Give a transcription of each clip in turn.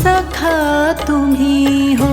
सखा तुम ही हो।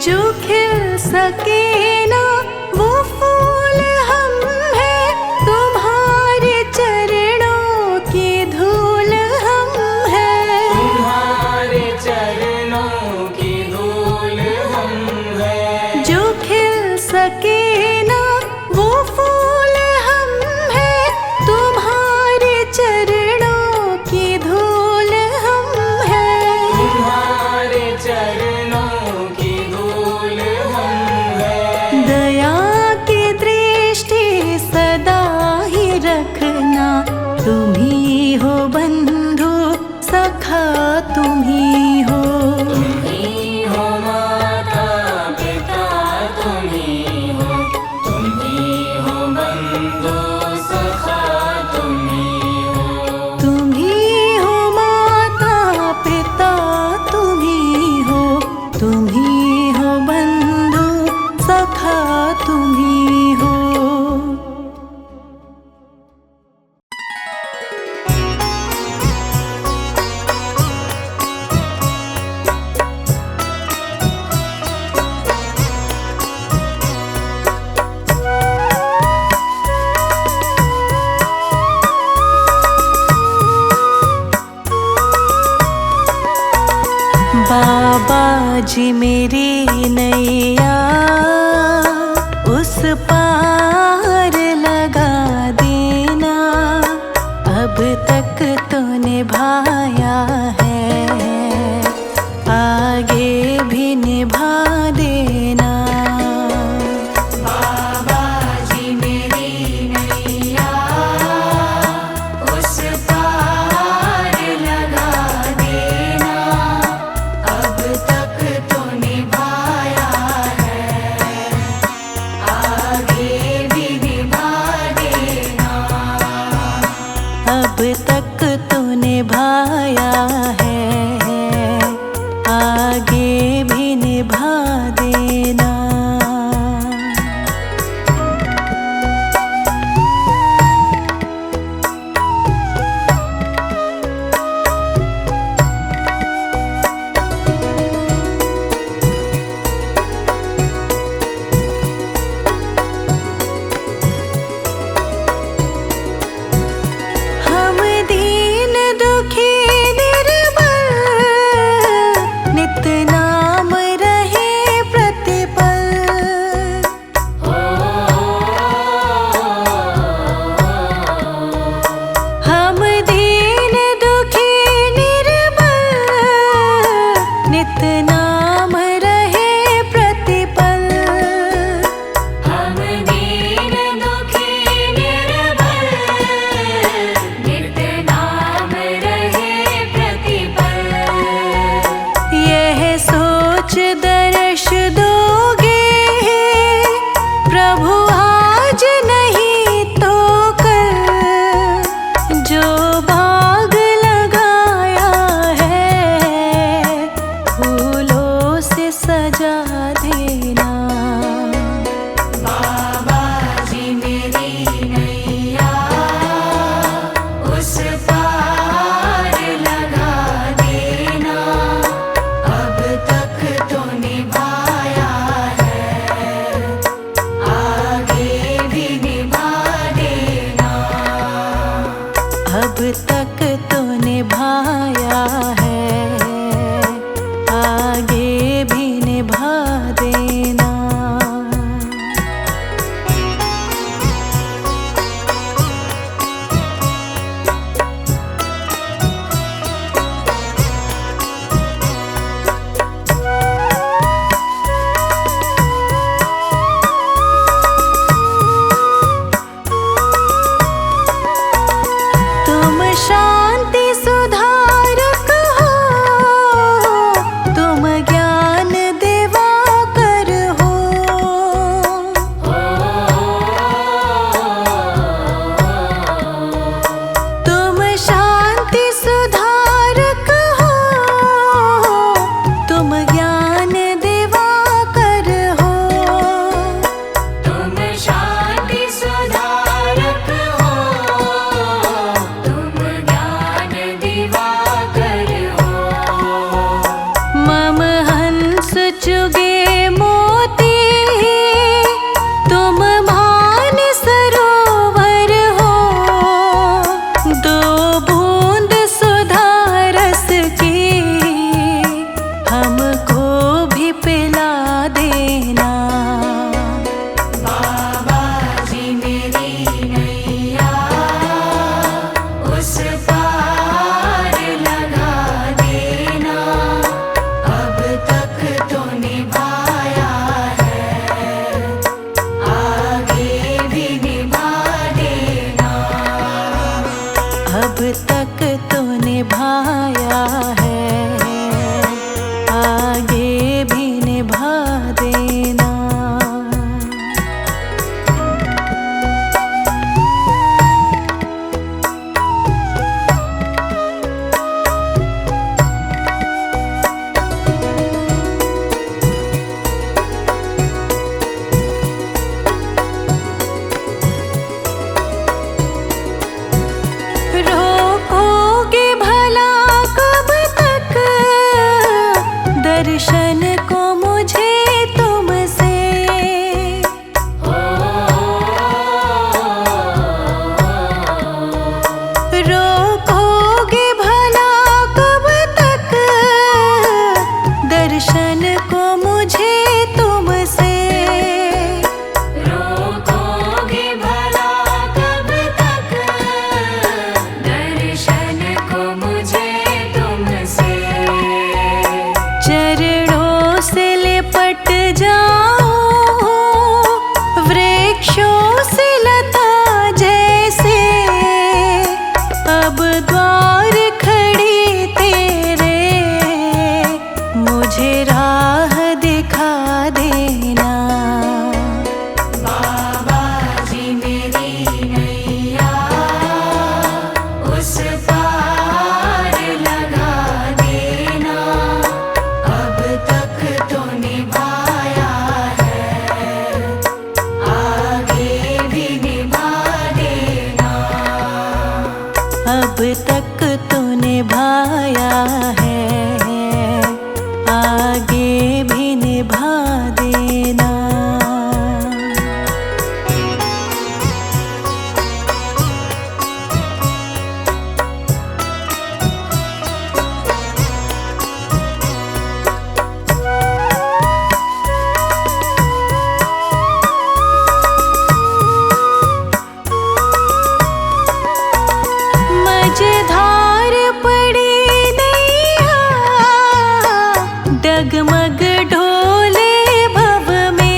जो खिल सके ना वो फूल हम हैं, तुम्हारे चरणों की धूल हम हैं। तुम्हारे चरणों की धूल हम हैं। जो खिल सके ना वो फूल हम हैं, तुम्हारे चरणों की धूल हम हैं। तुम्हारे चरणों दया की दृष्टि सदा ही रखना, तुम ही हो बंधु सखा तुम ही हो। तुम ही हो माता पिता तुम ही हो, तुम ही हो बंधु सखा तुम ही हो। तुम ही हो माता पिता तुम ही हो, तुम ही हो बंधु सखा तुम ही हो। बाबा जी मेरी नैया उस पार लगा देना, अब तक तो निभाया है, आगे भी निभा देना। बाबा जी मेरी नैया उस पार लगा देना, अब तक तो निभाया है, आगे वृक्षों से लता जैसे अब द्वार खड़ी तेरे, मुझे राह दिखा देना। बाबा जी मेरी नैया उस पार लगा देना, अब तक तो निभाया है, आगे भी निभा देना। अब तक तो निभाया है, आगे भी निभा देना। मझधार पड़ी नैया, डगमग ढोले भव में।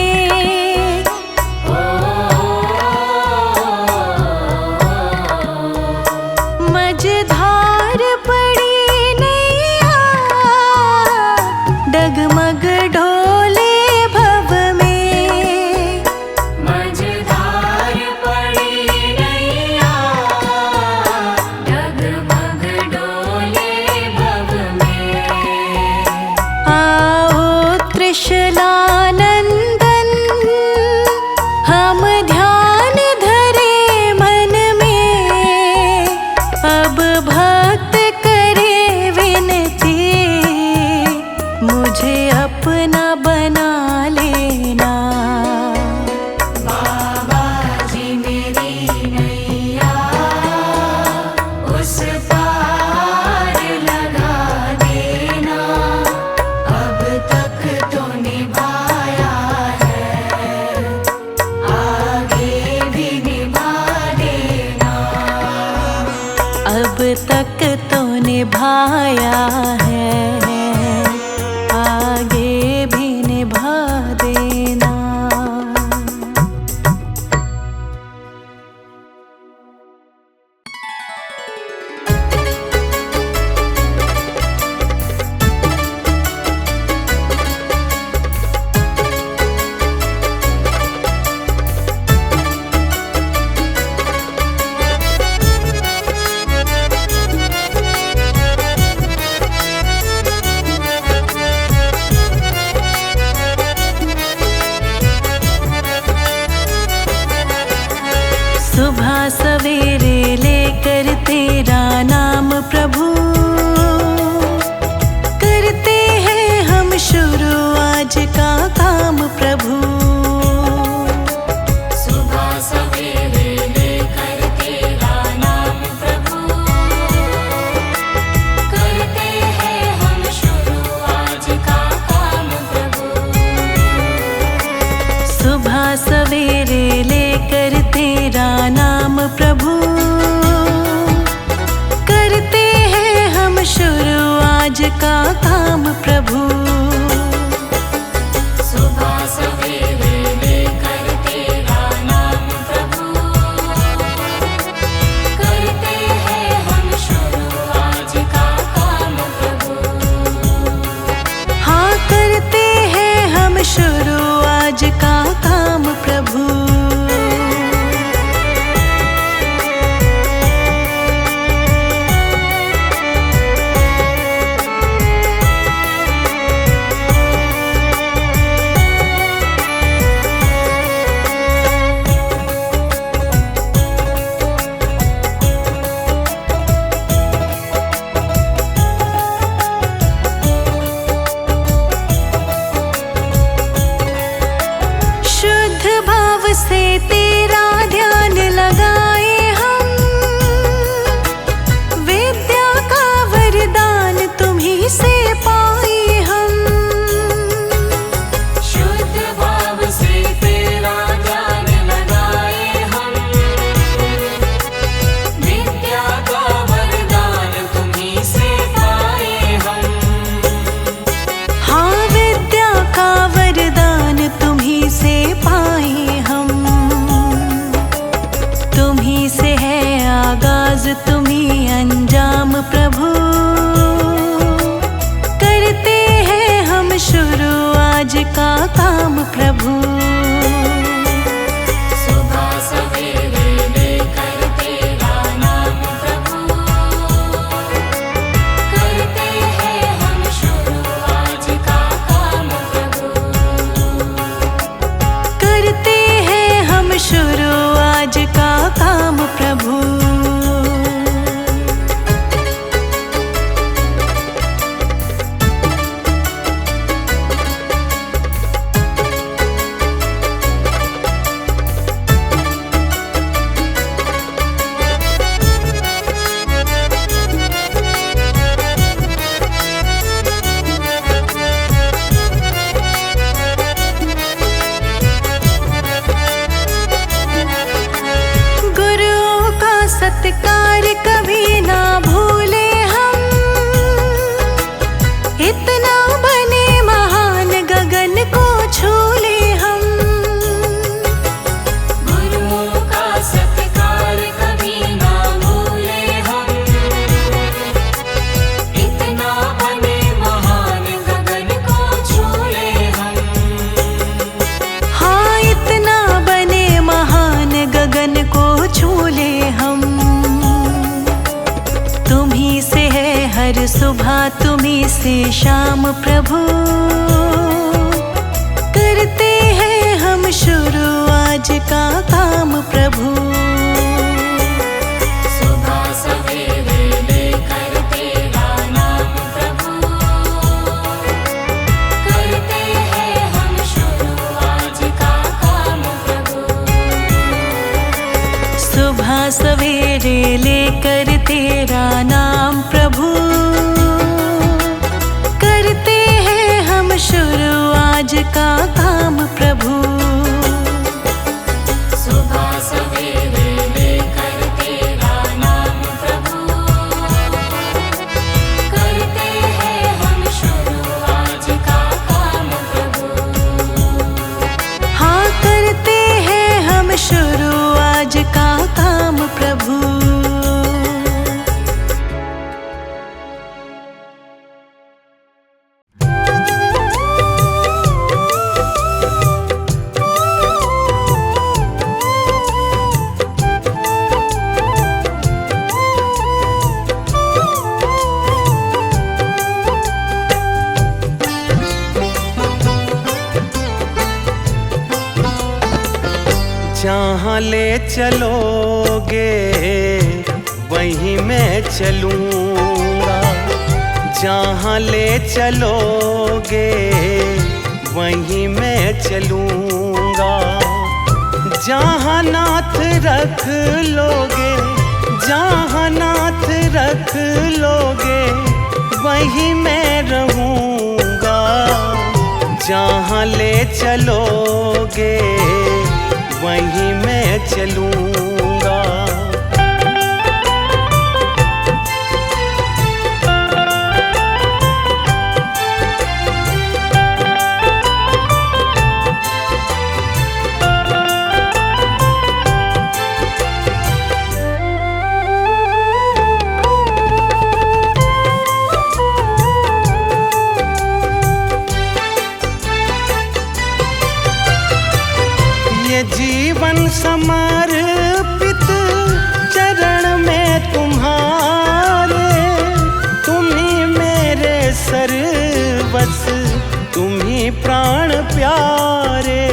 मझधार पड़ी नैया, डगमग ढोले भव में। मझधार पड़ी नैया, डगमग डोले भव में। आओ त्रिशलानंदन, हम ध्यान धरे मन में। अब भक्त करे विनती, मुझे अपना बना लेना। बाबा जी मेरी नैया उस पार लगा देना, अब तक तो निभाया है, आगे भी निभा देना। अब तक तो निभाया है, आगे भी निभा देना। सुबह सवेरे लेकर तेरा नाम प्रभु, करते हैं हम शुरू आज का काम प्रभु। सुबह सवेरे लेकर तेरा नाम प्रभु, करते हैं हम शुरू आज का काम प्रभु। सुबह सवेरे लेकर तेरा नाम प्रभु, करते हैं हम शुरू आज का काम प्रभु। सुबह सवेरे लेकर तेरा नाम प्रभु, करते हैं हम शुरू आज का काम प्रभु। हाँ, करते हैं हम शुरू आज का काम प्रभु। हम शुरू आज का काम प्रभु। सत्कार कभी ना भूले हम, इतना बने महान गगन को छू ले हम। गुरुओं का सत्कार कभी ना भूले हम, इतना बने महान गगन को छू ले हम। हाँ, इतना बने महान गगन को छू ले हम। तुम्ही से है हर सुबह, तुम्ही से शाम प्रभु। करते हैं हम शुरू आज का काम प्रभु। सुबह सवेरे लेकर तेरा नाम प्रभु, करते हैं हम शुरू आज का काम प्रभु। सुबह सवेरे लेकर तेरा नाम प्रभु, करते हैं हम शुरू आज का काम प्रभु। सुबह सवेरे लेकर तेरा नाम प्रभु, करते हैं हम शुरू आज का काम प्रभु। हाँ, करते हैं हम शुरू आज का काम प्रभु। जहाँ ले चलोगे वहीं मैं चलूँगा, जहाँ ले चलोगे वहीं मैं चलूँगा। जहाँ नाथ रख लोगे, जहाँ नाथ रख लोगे वहीं मैं रहूँगा। जहाँ ले चलोगे वहीं मैं चलूँगा। ये जीवन समर्पित चरण में तुम्हारे, तुम्ही मेरे सर्वस्व, तुम्ही प्राण प्यारे।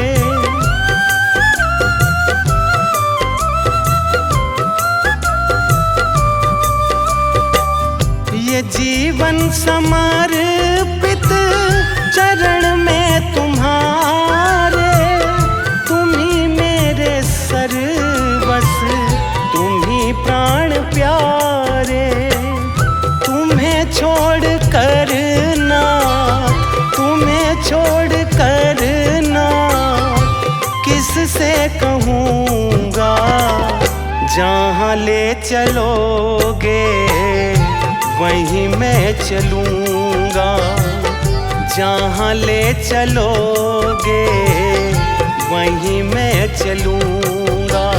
ये जीवन समर्पित चरण में तुम्हारे, सर्वस्व, तुम्ही प्राण प्यारे। तुम्हें छोड़ कर ना, तुम्हें छोड़ कर ना किससे कहूँगा। जहाँ ले चलोगे वहीं मैं चलूँगा, जहाँ ले चलोगे वहीं मैं चलूँगा।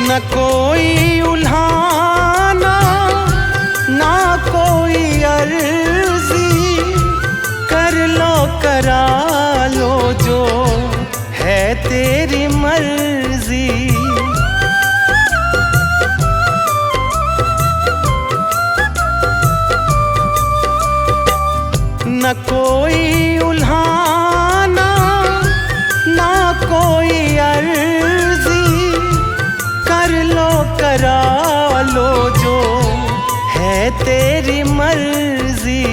न कोई उल्हाना, ना कोई अर्जी, कर लो करा लो तेरी मर्जी। न कोई उल्हाना ना कोई अर्जी, कर लो करा लो जो है तेरी मर्जी।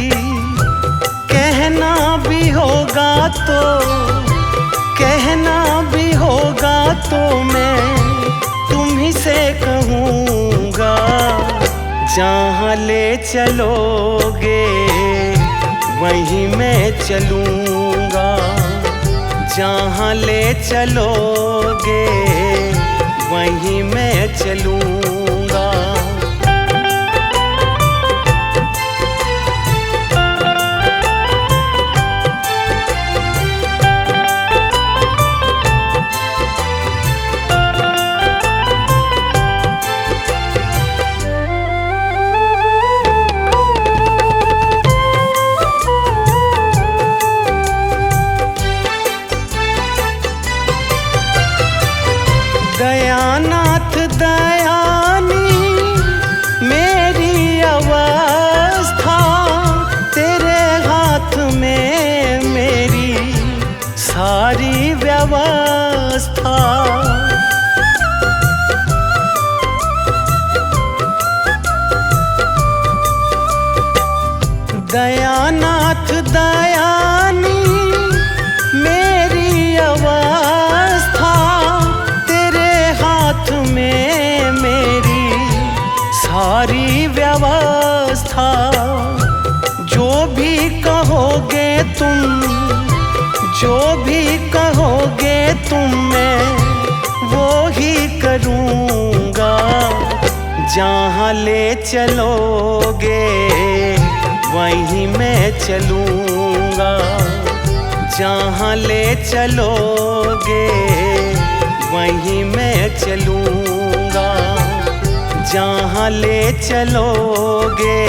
कहना भी होगा तो कहना भी होगा तो मैं तुम्ही से कहूँगा। जहाँ ले चलोगे वहीं मैं चलूँगा। जहाँ ले चलोगे वहीं मैं चलूँगा। दयानाथ दयानी मेरी अवस्था, तेरे हाथ में मेरी सारी व्यवस्था। दयानाथ दयानी मेरी अवस्था, हाथ में मेरी सारी व्यवस्था। जो भी कहोगे तुम, जो भी कहोगे तुम, मैं वो ही करूँगा। जहाँ ले चलोगे वहीं मैं चलूँगा। जहाँ ले चलोगे वहीं मैं चलूँगा। जहाँ ले चलोगे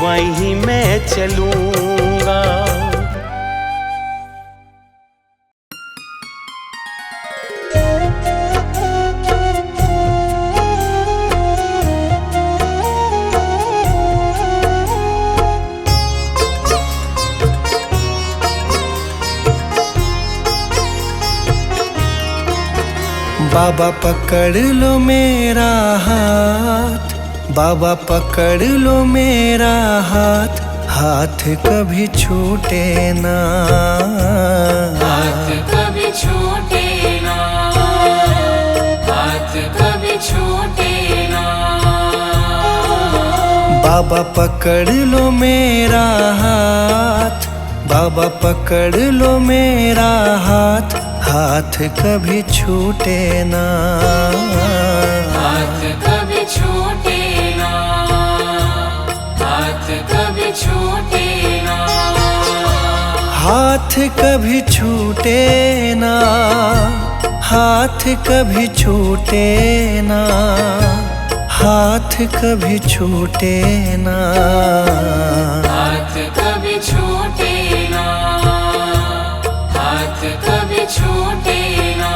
वहीं मैं चलूँगा। बाबा पकड़ लो मेरा हाथ, बाबा पकड़ लो मेरा हाथ, हाथ कभी छूटे ना। हाथ कभी छूटे ना, हाथ कभी छूटे ना। बाबा पकड़ लो मेरा हाथ, बाबा पकड़ लो मेरा हाथ, हाथ कभी छूटे ना। हाथ कभी छूटे ना, हाथ कभी छूटे ना। हाथ कभी छूटे ना, हाथ कभी छूटे ना, हाथ कभी छूटे ना। हाथ कभी छूटे ना, हाथ कभी छूटे ना।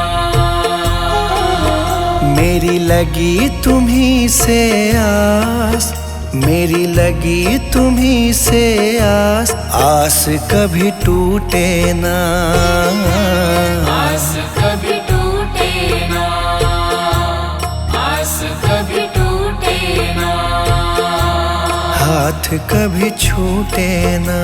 मेरी लगी तुम्ही से आस, मेरी लगी तुम्ही से आस, आस कभी टूटे ना। आस कभी टूटे ना, आस कभी टूटे ना। हाथ कभी छूटे ना।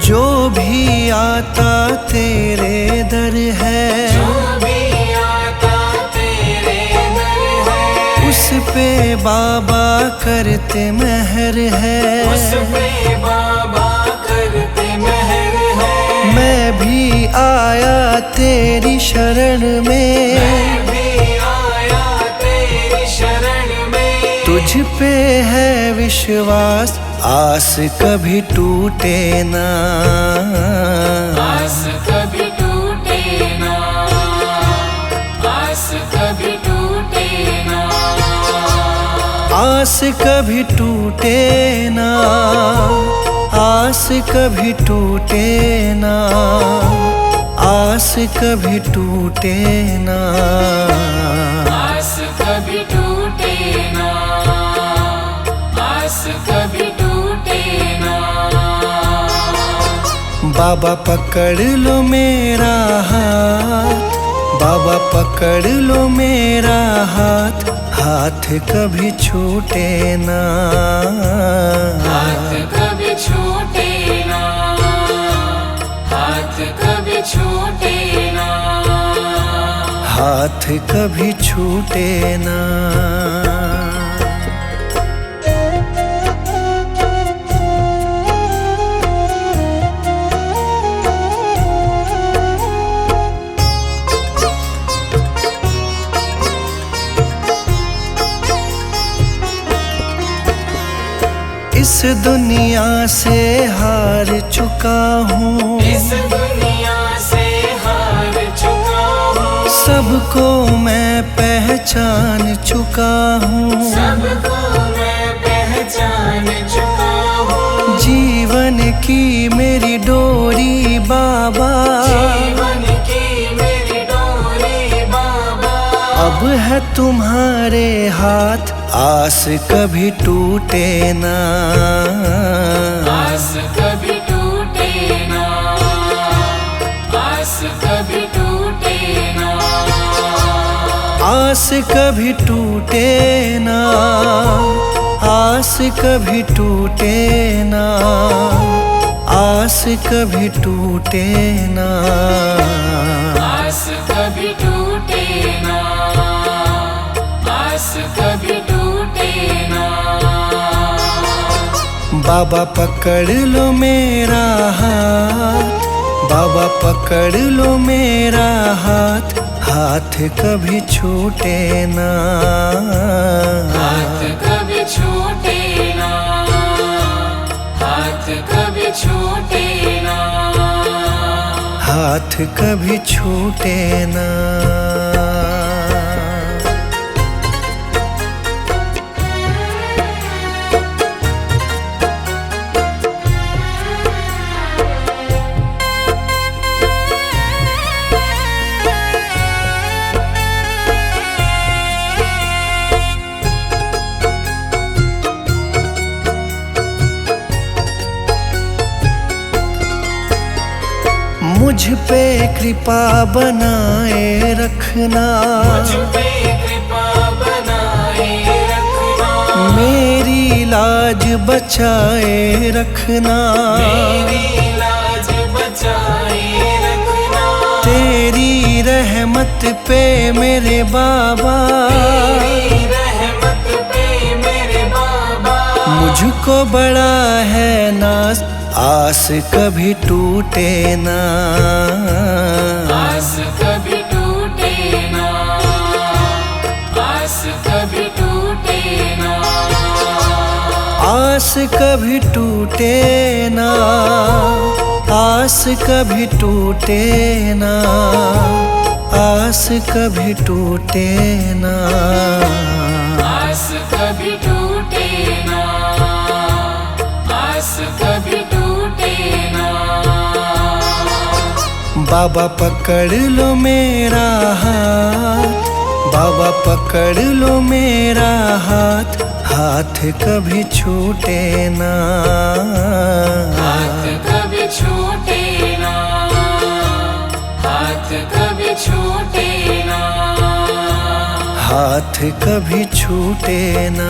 जो भी आता तेरे दर है, जो भी आता तेरे दर है, उस पे बाबा करते मेहर है। उस पे बाबा करते मेहर है। मैं भी आया तेरी शरण में, मैं भी आया तेरी विश्वास, आस कभी टूटे ना। आस कभी टूटे ना, आस कभी टूटे ना, आस कभी टूटे ना, आस कभी टूटे ना, आस कभी टूटे ना। आस कभी टूटे ना, आस कभी टूटे ना। बाबा पकड़ लो मेरा हाथ, बाबा पकड़ लो मेरा हाथ, हाथ कभी छूटे ना। हाथ कभी छूटे ना, हाथ कभी छूटे ना, हाथ कभी छूटे ना। इस दुनिया से हार चुका हूँ, इस दुनिया से हार चुका हूँ, सबको मैं पहचान चुका हूँ, सबको मैं पहचान चुका हूँ। जीवन की मेरी डोरी बाबा, जीवन की मेरी डोरी बाबा, अब है तुम्हारे हाथ, आस कभी टूटे ना। आस कभी टूटे ना, आस कभी टूटे ना, आस कभी टूटे ना, आस कभी टूटे ना, आस कभी टूटे ना। आस कभी टूटे ना, आस कभी टूटे ना। बाबा पकड़ लो मेरा हाथ, बाबा पकड़ लो मेरा हाथ, हाथ कभी छूटे ना। हाथ कभी छूटे ना, हाथ कभी छूटे ना, हाथ कभी छूटे ना। मुझ पे कृपा बनाए रखना, मुझ पे कृपा बनाए रखना, मेरी लाज बचाए रखना, मेरी लाज बचाए रखना, तेरी रहमत पे मेरे बाबा, तेरी रहमत पे मेरे बाबा। मुझको बड़ा है नाज, आस कभी टूटे ना। आस कभी टूटे ना, आस कभी टूटे ना, आस कभी टूटे ना, आस कभी टूटे ना, आस कभी टूटे ना। आस कभी टूटे ना, आस कभी टूटे ना। बाबा पकड़ लो मेरा हाथ, बाबा पकड़ लो मेरा हाथ, हाथ कभी छूटे ना। हाथ कभी छूटे ना, हाथ कभी छूटे ना, हाथ कभी छूटे ना।